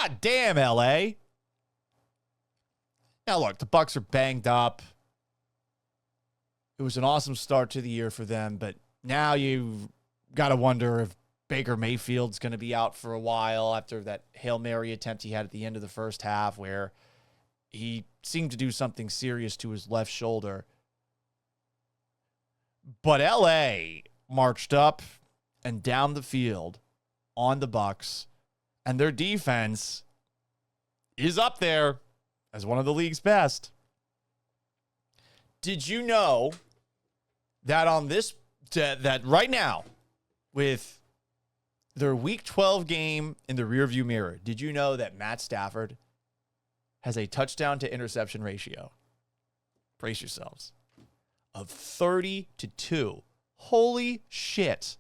God damn, LA. Now, look, the Bucs are banged up. It was an awesome start to the year for them, but now you've got to wonder if Baker Mayfield's going to be out for a while after that Hail Mary attempt he had at the end of the first half where he seemed to do something serious to his left shoulder. But LA marched up and down the field on the Bucs, and their defense is up there as one of the league's best. Did you know that on this, that right now, with their Week 12 game in the rearview mirror, did you know that Matt Stafford has a touchdown to interception ratio? Brace yourselves. Of 30-2. Holy shit.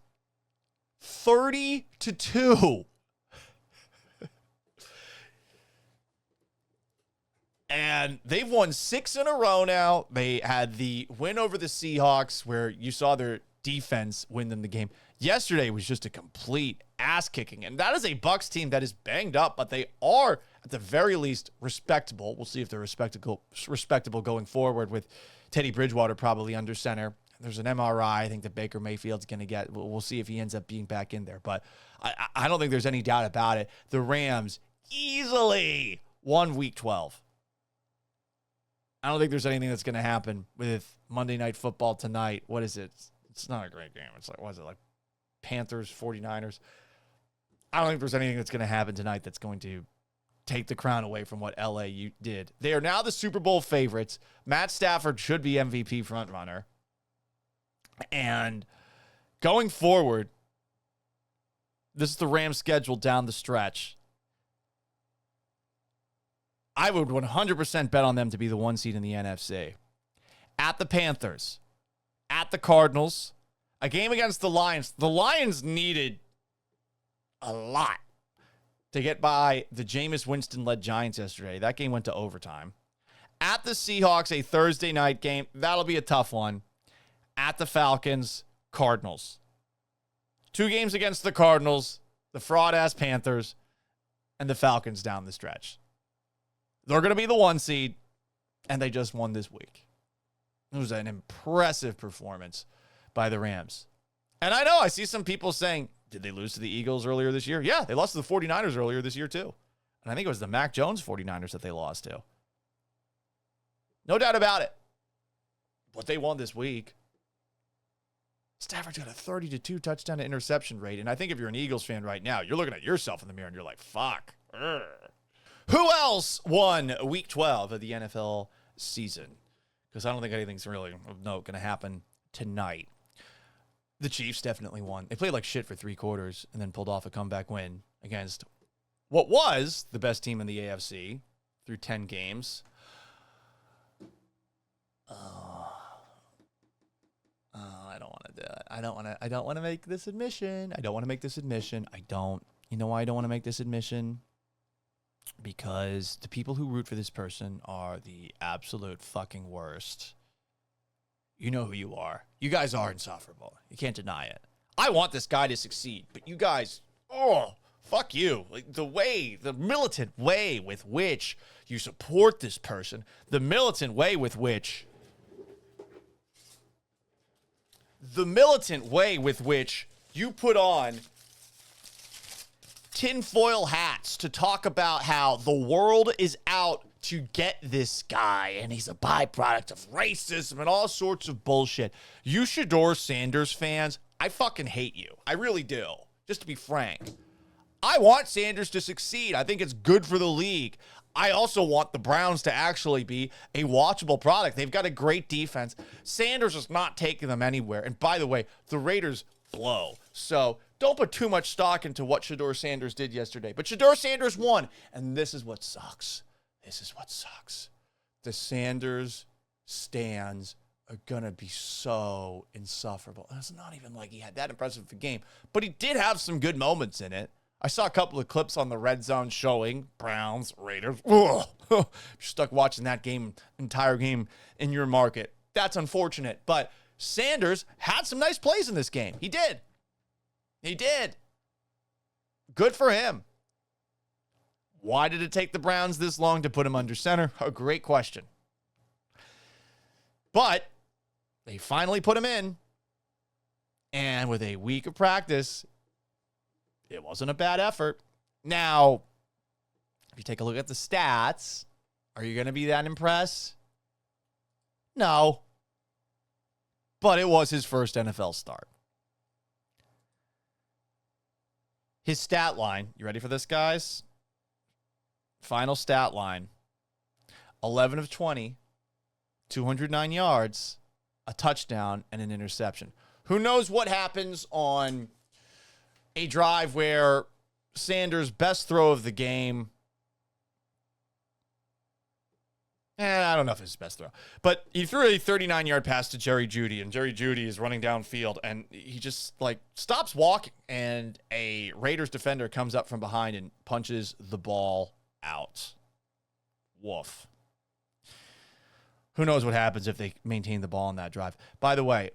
30-2. And they've won 6 in a row now. They had the win over the Seahawks where you saw their defense win them the game. Yesterday was just a complete ass kicking. And that is a Bucs team that is banged up, but they are at the very least respectable. We'll see if they're respectable going forward with Teddy Bridgewater probably under center. There's an MRI I think that Baker Mayfield's going to get. We'll see if he ends up being back in there. But I don't think there's any doubt about it. The Rams easily won Week 12. I don't think there's anything that's going to happen with Monday Night Football tonight. What is it? It's not a great game. It's like, what is it, like Panthers, 49ers? I don't think there's anything that's going to happen tonight that's going to take the crown away from what LA did. They are now the Super Bowl favorites. Matt Stafford should be MVP frontrunner. And going forward, this is the Rams schedule down the stretch. I would 100% bet on them to be the 1 seed in the NFC. At the Panthers. At the Cardinals. A game against the Lions. The Lions needed a lot to get by the Jameis Winston-led Giants yesterday. That game went to overtime. At the Seahawks, a Thursday night game. That'll be a tough one. At the Falcons, Cardinals. 2 games against the Cardinals, the fraud-ass Panthers, and the Falcons down the stretch. They're going to be the 1 seed, and they just won this week. It was an impressive performance by the Rams. And I know, I see some people saying, did they lose to the Eagles earlier this year? Yeah, they lost to the 49ers earlier this year, too. And I think it was the Mac Jones 49ers that they lost to. No doubt about it. But they won this week. Stafford's got a 30-2 touchdown to interception rate. And I think if you're an Eagles fan right now, you're looking at yourself in the mirror and you're like, fuck. Who else won Week 12 of the NFL season? Because I don't think anything's really of note going to happen tonight. The Chiefs definitely won. They played like shit for 3 quarters and then pulled off a comeback win against what was the best team in the AFC through 10 games. I don't want to do it. I don't want to make this admission. You know why I don't want to make this admission? Because the people who root for this person are the absolute fucking worst. You know who you are. You guys are insufferable. You can't deny it. I want this guy to succeed, but you guys, fuck you. Like the militant way with which you support this person, the militant way with which you put on tinfoil hats to talk about how the world is out to get this guy and he's a byproduct of racism and all sorts of bullshit. You Shedeur Sanders fans, I fucking hate you. I really do. Just to be frank. I want Sanders to succeed. I think it's good for the league. I also want the Browns to actually be a watchable product. They've got a great defense. Sanders is not taking them anywhere. And by the way, the Raiders blow. So don't put too much stock into what Shedeur Sanders did yesterday. But Shedeur Sanders won. And this is what sucks. The Sanders stands are going to be so insufferable. And it's not even like he had that impressive of a game. But he did have some good moments in it. I saw a couple of clips on the Red Zone showing Browns, Raiders. Ugh. You're stuck watching that entire game in your market. That's unfortunate. But Sanders had some nice plays in this game. He did. Good for him. Why did it take the Browns this long to put him under center? A great question. But they finally put him in. And with a week of practice, it wasn't a bad effort. Now, if you take a look at the stats, are you going to be that impressed? No. But it was his first NFL start. His stat line, you ready for this, guys? Final stat line, 11 of 20, 209 yards, a touchdown, and an interception. Who knows what happens on a drive where Sanders' best throw of the game, I don't know if it's his best throw, but he threw a 39-yard pass to Jerry Jeudy, and Jerry Jeudy is running downfield, and he just, stops walking, and a Raiders defender comes up from behind and punches the ball out. Woof. Who knows what happens if they maintain the ball on that drive. By the way,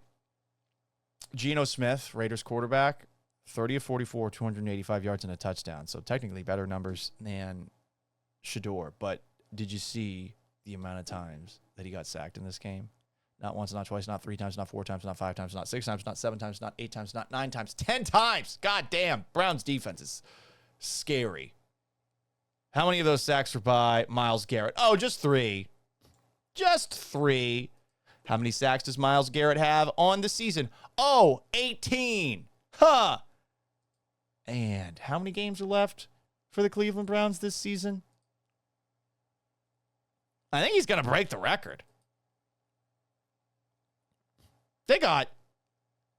Geno Smith, Raiders quarterback, 30 of 44, 285 yards and a touchdown. So technically better numbers than Shedeur. But did you see the amount of times that he got sacked in this game? Not once, not twice, not 3 times, not 4 times, not 5 times, not 6 times, not 7 times, not 8 times, not 9 times, 10 times. God damn. Browns defense is scary. How many of those sacks were by Myles Garrett? Oh, just 3. Just 3. How many sacks does Myles Garrett have on the season? Oh, 18. Huh. And how many games are left for the Cleveland Browns this season? I think he's going to break the record. They got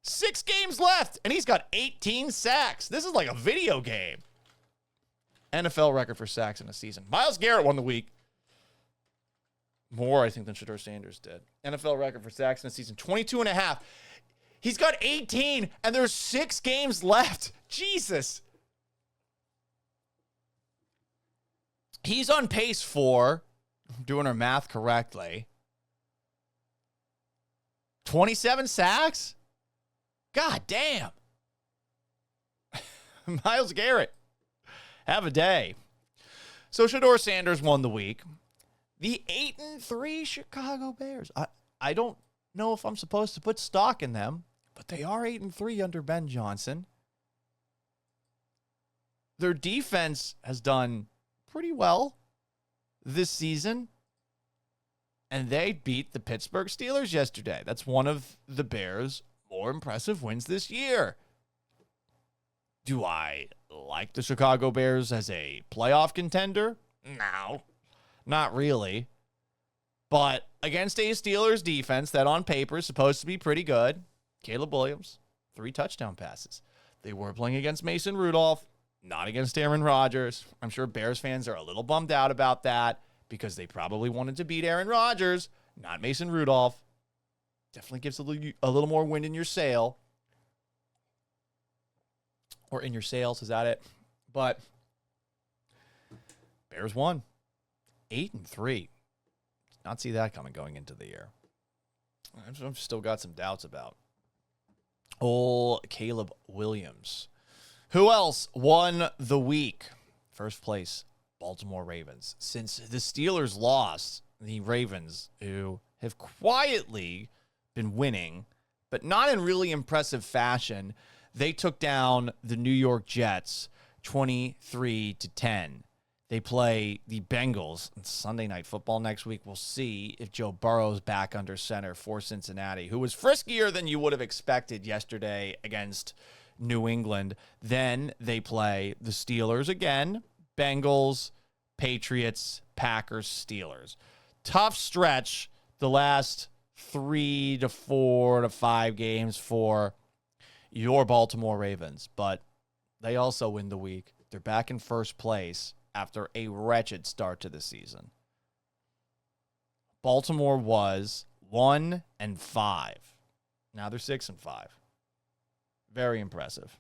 6 games left, and he's got 18 sacks. This is like a video game. NFL record for sacks in a season. Myles Garrett won the week. More, I think, than Shedeur Sanders did. NFL record for sacks in a season, 22 and a half. He's got 18, and there's 6 games left. Jesus. He's on pace for, doing our math correctly, 27 sacks? God damn. Myles Garrett. Have a day. So Shedeur Sanders won the week. The 8-3 Chicago Bears. I don't know if I'm supposed to put stock in them, but they are 8-3 under Ben Johnson. Their defense has done pretty well this season, and they beat the Pittsburgh Steelers yesterday. That's one of the Bears' more impressive wins this year. Do I like the Chicago Bears as a playoff contender? No. Not really. But against a Steelers defense that on paper is supposed to be pretty good, Caleb Williams, 3 touchdown passes. They were playing against Mason Rudolph, not against Aaron Rodgers. I'm sure Bears fans are a little bummed out about that because they probably wanted to beat Aaron Rodgers, not Mason Rudolph. Definitely gives a little more wind in your sail. Or in your sails, is that it? But Bears won. 8-3. Did not see that coming going into the year. I've still got some doubts about old Caleb Williams. Who else won the week? First place, Baltimore Ravens. Since the Steelers lost, the Ravens, who have quietly been winning, but not in really impressive fashion, they took down the New York Jets 23-10. They play the Bengals on Sunday Night Football next week. We'll see if Joe Burrow's back under center for Cincinnati, who was friskier than you would have expected yesterday against New England. Then they play the Steelers again, Bengals, Patriots, Packers, Steelers. Tough stretch the last 3 to 4 to 5 games for your Baltimore Ravens, but they also win the week. They're back in first place after a wretched start to the season. Baltimore was 1-5. Now they're 6-5. Very impressive.